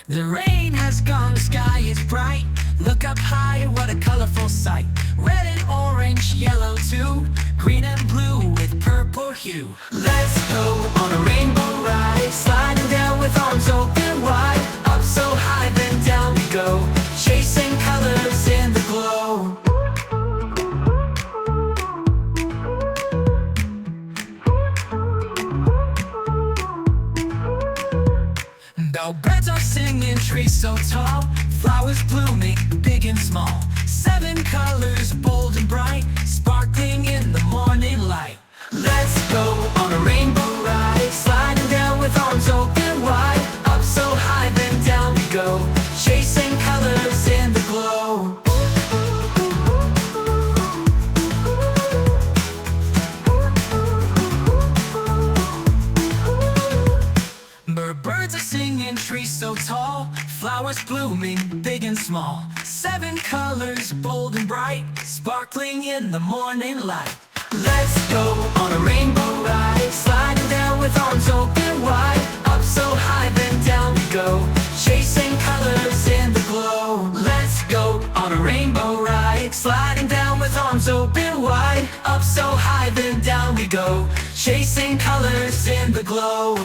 The rain has gone, the sky is bright. Look up high, what a colorful sight. Red and orange, yellow too. Green and blue with purple hue. Let's go on a rainbow ride, sliding down with arms open wide. Up so high, then down we go, chasing colors in the glow. Now birds are singing, trees so tall, flowers blooming, big and small. 7 colors, bold and bright, sparkling in the morning light. Let's go on a rainbow ride, sliding down with arms open wide. Up so high, then down we go, chasing colors in the glow. Birds are singing, trees so tall, flowers blooming, big and small. 7 colors, bold and bright, sparkling in the morning light. Let's go on a rainbow ride, sliding down with arms open wide. Up so high, then down we go, chasing colors in the glow. Let's go on a rainbow ride, sliding down with arms open wide. Up so high, then down we go, chasing colors in the glow.